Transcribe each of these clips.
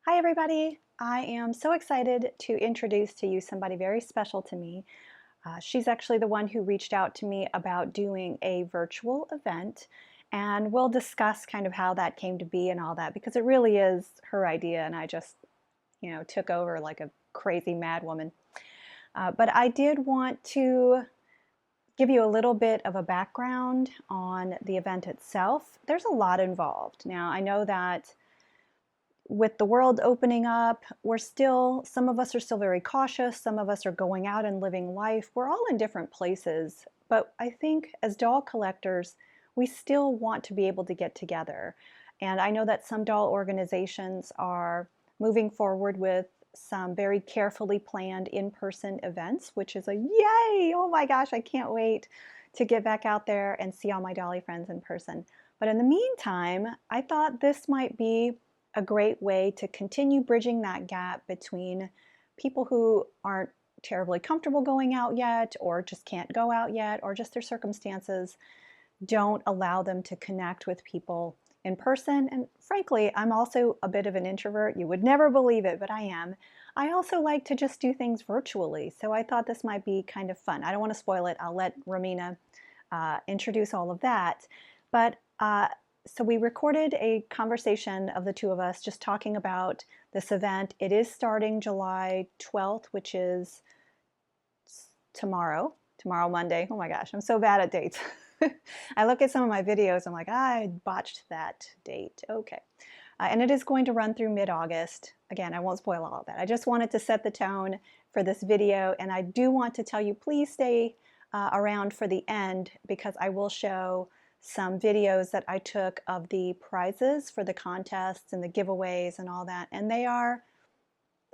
Hi, everybody. I am so excited to introduce to you somebody very special to me. She's actually the one who reached out to me about doing a virtual event, and we'll discuss kind of how that came to be and all that because it really is her idea, and I just, took over like a crazy mad woman. But I did want to give you a little bit of a background on the event itself. There's a lot involved. Now, I know that with the world opening up, some of us are still very cautious. Some of us are going out and living life. We're all in different places. But I think as doll collectors, we still want to be able to get together. And I know that some doll organizations are moving forward with some very carefully planned in-person events, which is a yay! Oh my gosh, I can't wait to get back out there and see all my dolly friends in person. But in the meantime, I thought this might be a great way to continue bridging that gap between people who aren't terribly comfortable going out yet, or just can't go out yet, or just their circumstances don't allow them to connect with people in person. And frankly, I'm also a bit of an introvert. You would never believe it, but I am. I also like to just do things virtually. So I thought this might be kind of fun. I don't want to spoil it. I'll let Romina introduce all of that. But so we recorded a conversation of the two of us just talking about this event. It is starting July 12th, which is tomorrow, Monday. Oh my gosh, I'm so bad at dates. I look at some of my videos, I'm like, I botched that date. Okay. And it is going to run through mid-August. Again, I won't spoil all of that. I just wanted to set the tone for this video, and I do want to tell you, please stay around for the end because I will show some videos that I took of the prizes for the contests and the giveaways and all that, and they are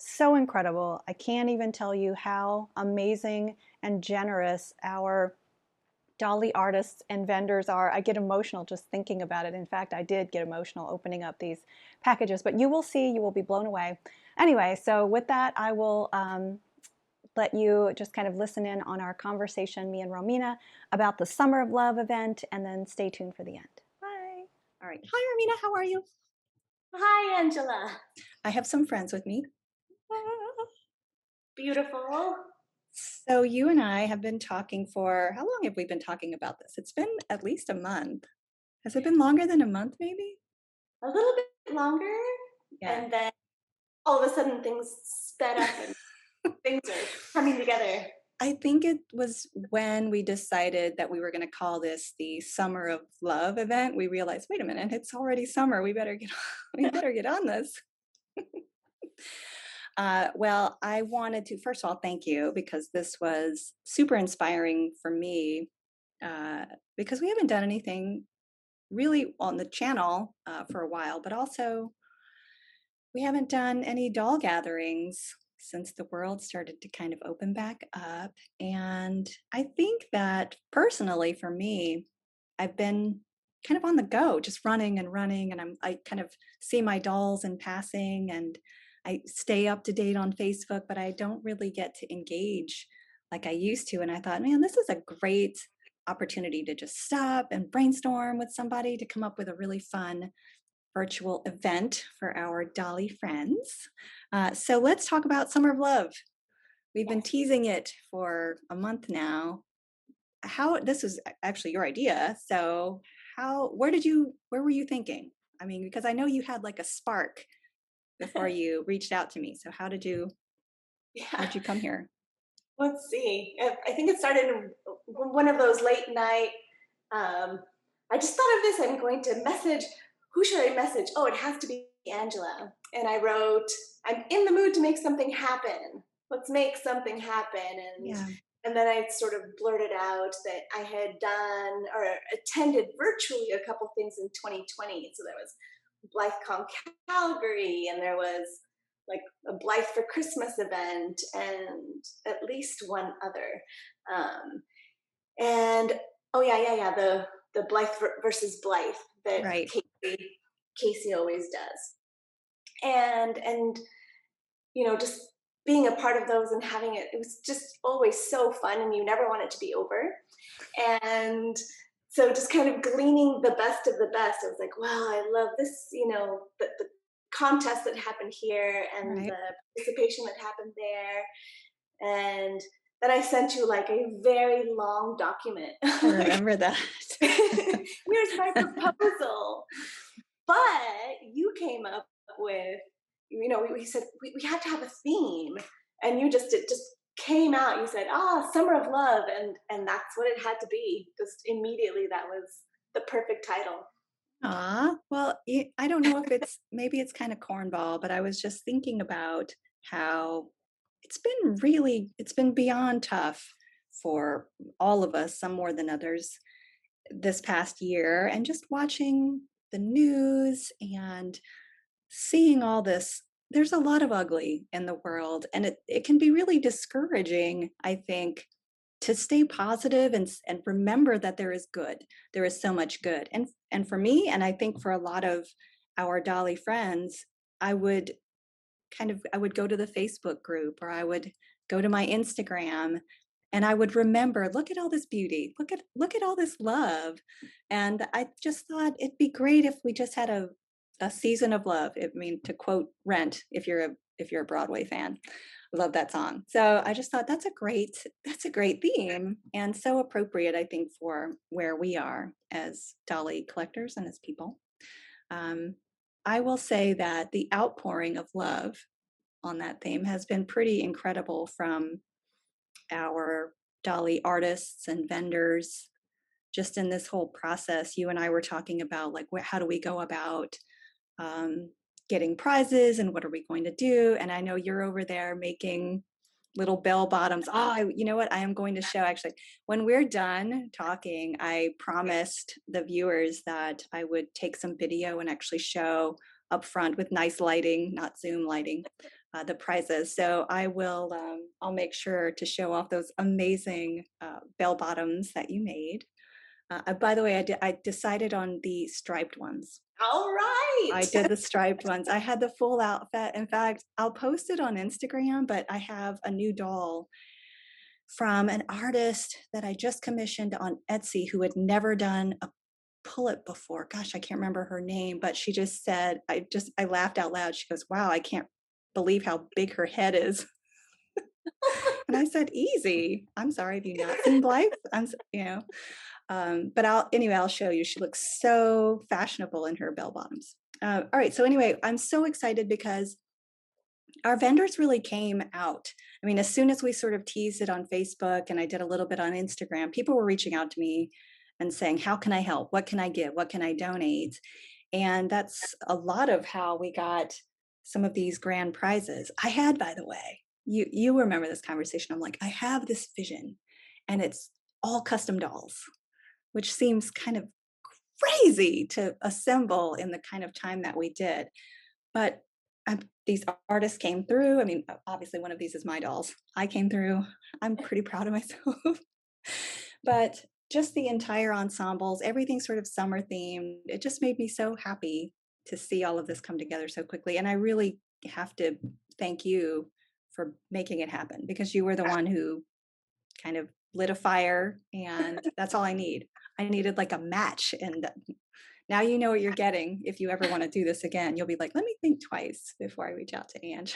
so incredible. I can't even tell you how amazing and generous our dolly artists and vendors are. I get emotional just thinking about it. In fact, I did get emotional opening up these packages, but you will see, you will be blown away. Anyway, so with that, I will let you just kind of listen in on our conversation, me and Romina, about the Summer of Love event, and then stay tuned for the end. Bye. All right. Hi, Romina. How are you? Hi, Angela. I have some friends with me. Beautiful. So you and I have been talking for, how long have we been talking about this? It's been at least a month. Has it been longer than a month, maybe? A little bit longer, Yeah. and then all of a sudden things sped up and things are coming together. I think it was when we decided that we were going to call this the Summer of Love event. We realized, wait a minute, it's already summer. We better get we better get on this. Well, I wanted to first of all thank you because this was super inspiring for me because we haven't done anything really on the channel for a while, but also we haven't done any doll gatherings since the world started to kind of open back up. And I think that personally for me, I've been kind of on the go, just running and running. And I kind of see my dolls in passing and I stay up to date on Facebook, but I don't really get to engage like I used to. And I thought, man, this is a great opportunity to just stop and brainstorm with somebody to come up with a really fun virtual event for our dolly friends. So let's talk about Summer of Love. We've been Yes. teasing it for a month now. How this was actually your idea. So where were you thinking? I mean, because I know you had like a spark before you reached out to me. So how'd Yeah. you come here? Let's see. I think it started in one of those late night. Um, I just thought of this. I'm going to message. Who should I message? Oh, it has to be Angela. And I wrote, I'm in the mood to make something happen. Let's make something happen. Yeah. And then I sort of blurted out that I had done or attended virtually a couple things in 2020. So there was BlytheCon Calgary, and there was like a Blythe for Christmas event, and at least one other. Um, and oh yeah, the Blythe versus Blythe that Right. Casey always does, and just being a part of those and having it was just always so fun, and you never want it to be over. And so just kind of gleaning the best of the best, I was like, wow, I love this, the contest that happened here and Right. the participation that happened there. And then I sent you like a very long document. I Like, remember that. here's my proposal. But you came up with, we said we have to have a theme, and it just came out. You said, "Summer of Love," and that's what it had to be. Just immediately, that was the perfect title. Well, I don't know if maybe it's kind of cornball, but I was just thinking about how it's been beyond tough for all of us, some more than others, this past year. And just watching the news and seeing all this, there's a lot of ugly in the world. And it can be really discouraging, I think, to stay positive and remember that there is good. There is so much good. And for me, and I think for a lot of our Dolly friends, I would I would go to the Facebook group, or I would go to my Instagram, and I would remember, look at all this beauty, look at all this love. And I just thought it'd be great if we just had a season of love. I mean, to quote Rent, if you're a Broadway fan. I love that song. So I just thought that's a great theme, and so appropriate, I think, for where we are as Dolly collectors and as people. Um, I will say that the outpouring of love on that theme has been pretty incredible from our Dolly artists and vendors. Just in this whole process, you and I were talking about, like, how do we go about um, getting prizes, and what are we going to do? And I know you're over there making little bell bottoms. You know what? I am going to show, actually, when we're done talking, I promised the viewers that I would take some video and actually show up front with nice lighting, not Zoom lighting, the prizes. So I'll make sure to show off those amazing bell bottoms that you made. By the way, I decided on the striped ones. All right. I did the striped ones. I had the full outfit. In fact, I'll post it on Instagram, but I have a new doll from an artist that I just commissioned on Etsy who had never done a pull-up before. Gosh, I can't remember her name, but she just said, I laughed out loud. She goes, "Wow, I can't believe how big her head is." And I said, "Easy. I'm sorry, have you not seen Blythe?" But I'll show you. She looks so fashionable in her bell bottoms. All right. So anyway, I'm so excited because our vendors really came out. I mean, as soon as we sort of teased it on Facebook and I did a little bit on Instagram, people were reaching out to me and saying, "How can I help? What can I give? What can I donate?" And that's a lot of how we got some of these grand prizes. I had, by the way, you remember this conversation. I'm like, I have this vision, and it's all custom dolls, which seems kind of crazy to assemble in the kind of time that we did. But these artists came through. I mean, obviously, one of these is my dolls. I came through. I'm pretty proud of myself. But just the entire ensembles, everything sort of summer themed, it just made me so happy to see all of this come together so quickly. And I really have to thank you for making it happen, because you were the one who kind of lit a fire, and that's all I need. I needed like a match, and now you know what you're getting. If you ever want to do this again, you'll be like, let me think twice before I reach out to Ange.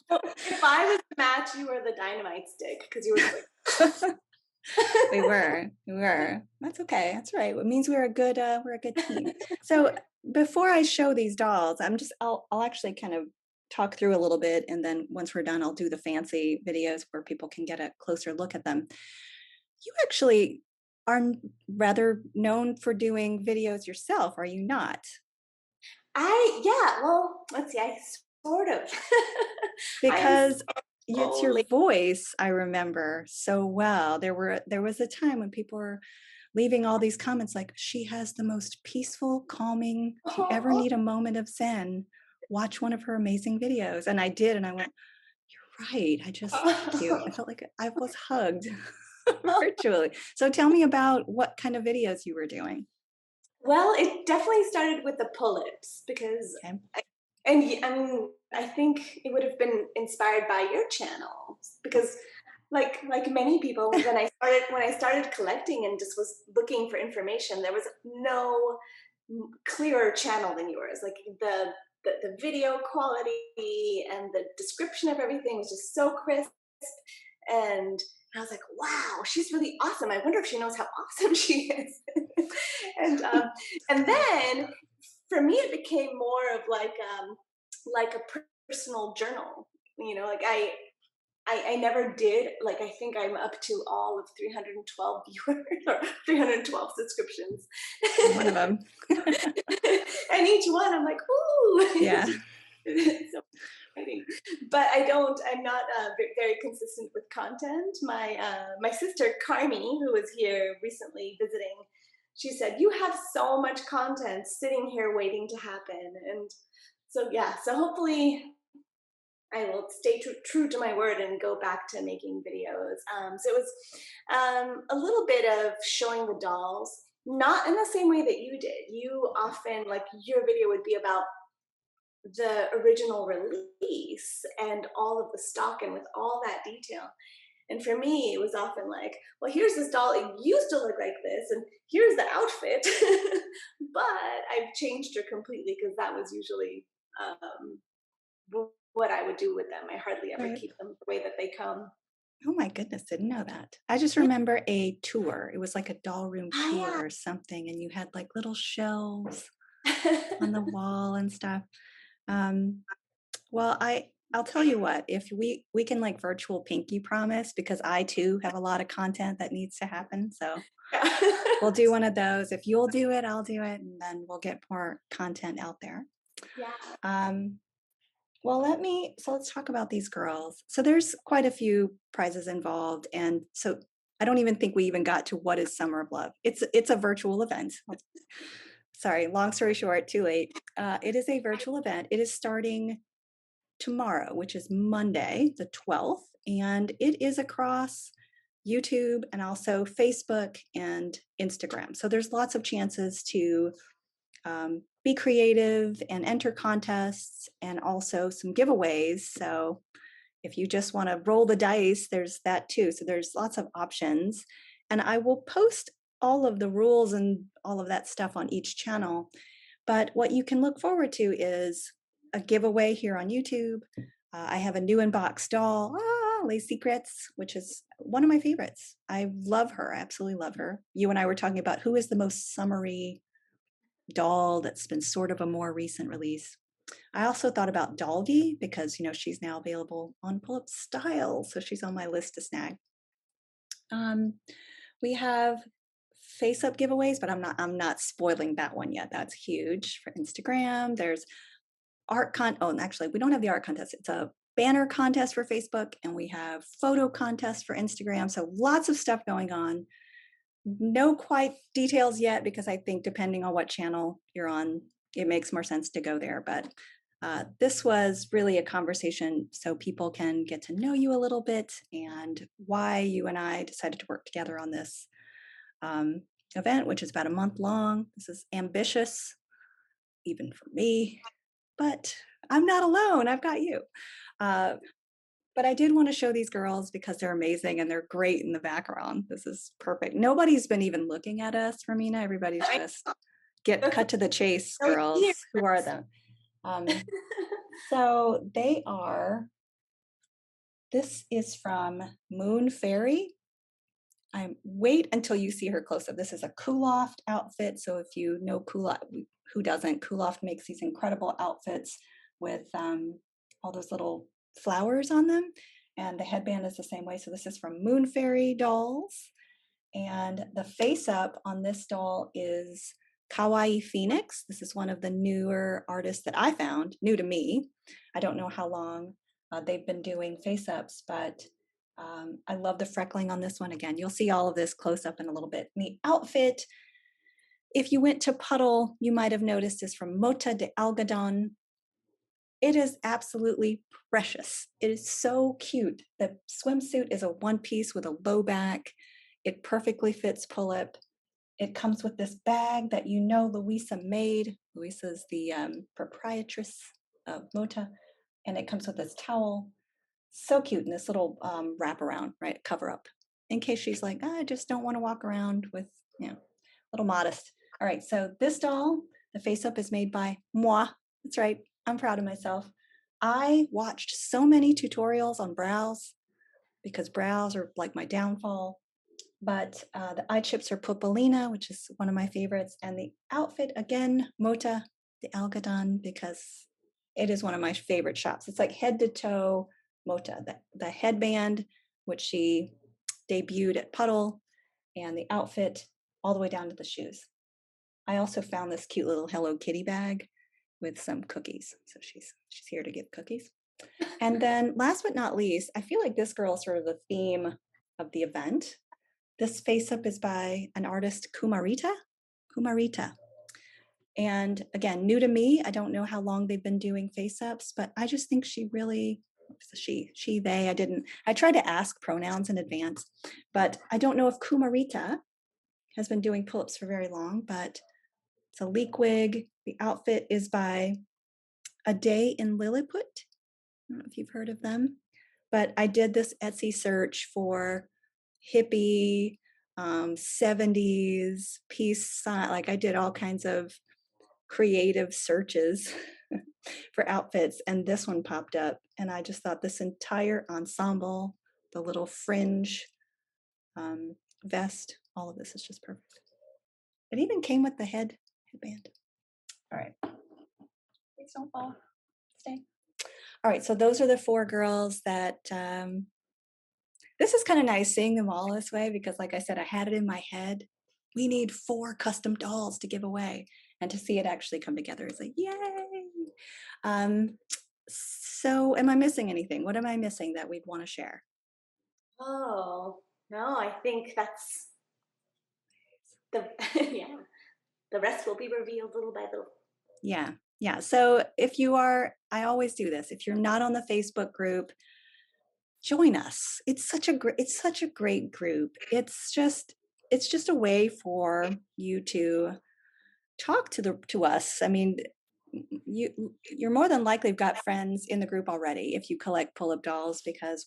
Well, if I was the match, you were the dynamite stick because you were just like, We were. That's okay. That's right. It means we're a good team. So before I show these dolls, I'll actually kind of talk through a little bit, and then once we're done, I'll do the fancy videos where people can get a closer look at them. You actually are rather known for doing videos yourself, are you not? yeah, well, let's see, I sort of. I am Because it's your slowly. voice, I remember so well. There was a time when people were leaving all these comments like, "She has the most peaceful, calming, if you ever need a moment of zen, watch one of her amazing videos." And I did, and I went, "You're right. Thank you." I felt like I was hugged virtually. So tell me about what kind of videos you were doing. Well, it definitely started with the pull-ups because Okay. I mean, I think it would have been inspired by your channel because like many people when I started collecting and just was looking for information, there was no clearer channel than yours. Like the video quality and the description of everything was just so crisp. And I was like, wow, she's really awesome. I wonder if she knows how awesome she is. and and then for me, it became more of like a personal journal. You know, like I never did, like, I think I'm up to all of 312 viewers or 312 subscriptions. I'm one of them. And each one I'm like, ooh, Yeah. it's so exciting. But I'm not very consistent with content. My sister Carmi, who was here recently visiting, she said, you have so much content sitting here waiting to happen. And so, yeah, so hopefully I will stay true to my word and go back to making videos. So it was a little bit of showing the dolls, not in the same way that you did. You often, like, your video would be about the original release and all of the stock and with all that detail. And for me, it was often like, well, here's this doll. It used to look like this, and here's the outfit. But I've changed her completely because that was usually what I would do with them. I hardly ever Right. keep them the way that they come. Oh my goodness, didn't know that. I just Yeah. remember a tour. It was like a doll room tour Ah, or something, and you had like little shelves yeah. on the wall and stuff. Um, well, I'll tell you what, if we can like virtual pinky promise, because I too have a lot of content that needs to happen. So we'll do one of those. If you'll do it, I'll do it, and then we'll get more content out there. Yeah. Um, well, let's talk about these girls. So there's quite a few prizes involved. And so I don't even think we even got to what is Summer of Love. It's a virtual event. Sorry, long story short, too late. It is a virtual event. It is starting tomorrow, which is Monday, the 12th, and it is across YouTube and also Facebook and Instagram. So there's lots of chances to be creative and enter contests and also some giveaways. So if you just want to roll the dice, there's that too. So there's lots of options. And I will post all of the rules and all of that stuff on each channel. But what you can look forward to is a giveaway here on YouTube. I have a new unboxed doll, Les Secrets, which is one of my favorites. I love her. I absolutely love her. You and I were talking about who is the most summery doll that's been sort of a more recent release. I also thought about Dolly because she's now available on Pull Up Style, so she's on my list to snag. Um, we have face up giveaways, but I'm not spoiling that one yet. That's huge for Instagram. There's and actually we don't have the art contest. It's a banner contest for Facebook, and we have photo contest for Instagram. So lots of stuff going on. No quite details yet because I think depending on what channel you're on, it makes more sense to go there. But this was really a conversation so people can get to know you a little bit and why you and I decided to work together on this um, event, which is about a month long. This is ambitious, even for me, but I'm not alone. I've got you. Uh, but I did want to show these girls because they're amazing and they're great in the background. This is perfect. Nobody's been even looking at us for Mina. Everybody's I just get That's cut to the chase, so girls. weird. Who are them? Um, so they are, this is from Moon Fairy. Wait until you see her close up. This is a Kuloft outfit. So if you know Kuloft, who doesn't? Kuloft makes these incredible outfits with all those little flowers on them. And the headband is the same way. So this is from Moon Fairy Dolls. And the face up on this doll is Kawaii Phoenix. This is one of the newer artists that I found, new to me. I don't know how long they've been doing face ups, but I love the freckling on this one. Again, you'll see all of this close up in a little bit. And the outfit, if you went to Puddle, you might have noticed, is from Mota de Algodon. It is absolutely precious. It is so cute. The swimsuit is a one piece with a low back. It perfectly fits pull-up. It comes with this bag that Louisa made. Louisa's the proprietress of Mota. And it comes with this towel. So cute. And this little wraparound, right? Cover up. In case she's like, I just don't want to walk around with, a little modest. All right. So this doll, the face up is made by moi. That's right. I'm proud of myself. I watched so many tutorials on brows because brows are like my downfall. But the eye chips are Popolina, which is one of my favorites. And the outfit, again, Mota, the Algodon, because it is one of my favorite shops. It's like head to toe Mota, the headband, which she debuted at Puddle, and the outfit all the way down to the shoes. I also found this cute little Hello Kitty bag with some cookies. So she's here to give cookies. And then last but not least, I feel like this girl is sort of the theme of the event. This face up is by an artist, Kumarita. Kumarita. And again, new to me. I don't know how long they've been doing face ups, but I just think she really, they, I tried to ask pronouns in advance, but I don't know if Kumarita has been doing pull ups for very long, but it's a leek wig. The outfit is by A Day in Lilliput. I don't know if you've heard of them, but I did this Etsy search for hippie 70s peace sign. Like I did all kinds of creative searches for outfits, and this one popped up, and I just thought this entire ensemble, the little fringe vest, all of this is just perfect. It even came with the headband. All right, please don't fall. Stay. All right, so those are the four girls that this is kind of nice seeing them all this way because, like I said, I had it in my head. We need 4 custom dolls to give away, and to see it actually come together is like, yay! So, am I missing anything? What am I missing that we'd want to share? Oh, no, I think that's the yeah. The rest will be revealed little by little. Yeah, yeah. So, if you are, I always do this. If you're not on the Facebook group, join us. It's such a great group. It's just a way for you to talk to us. I mean, you're more than likely got friends in the group already if you collect pull-up dolls, because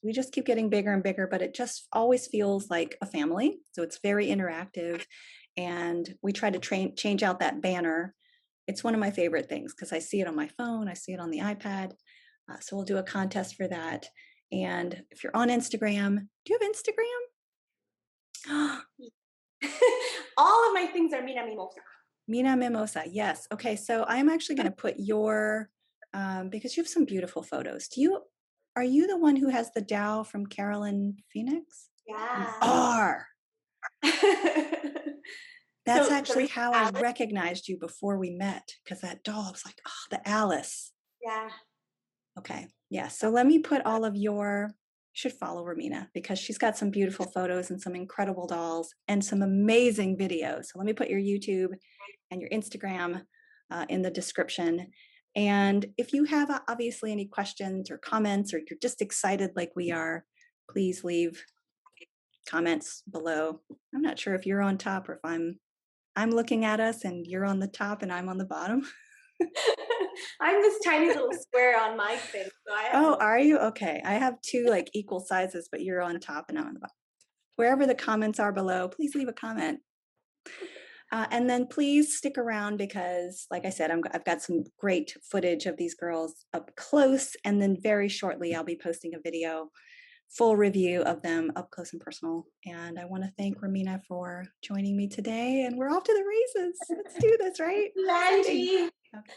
we just keep getting bigger and bigger, but it just always feels like a family. So it's very interactive, and we try to change out that banner. It's one of my favorite things because I see it on my phone, I see it on the iPad. So we'll do a contest for that. And if you're on Instagram, do you have Instagram? All of my things are Mina Mimosa. Mina Mimosa, yes. Okay, so I'm actually going to put your, because you have some beautiful photos. Are you the one who has the Dow from Carolyn Phoenix? You Yeah. are. That's So the actually reason how I recognized you before we met, because that doll, I was like, oh, the Alice. yeah. Okay, yeah. So let me put all of you should follow Romina because she's got some beautiful photos and some incredible dolls and some amazing videos. So let me put your YouTube and your Instagram in the description. And if you have obviously any questions or comments, or you're just excited like we are, please leave comments below. I'm not sure if you're on top or if I'm looking at us and you're on the top and I'm on the bottom. I'm this tiny little square on my thing. So I have Oh, are you? Okay. I have 2 like equal sizes, but you're on top and I'm on the bottom. Wherever the comments are below, please leave a comment. And then please stick around because, like I said, I've got some great footage of these girls up close. And then very shortly, I'll be posting a video, full review of them up close and personal. And I want to thank Romina for joining me today. And we're off to the races. Let's do this, right? Landy. Okay.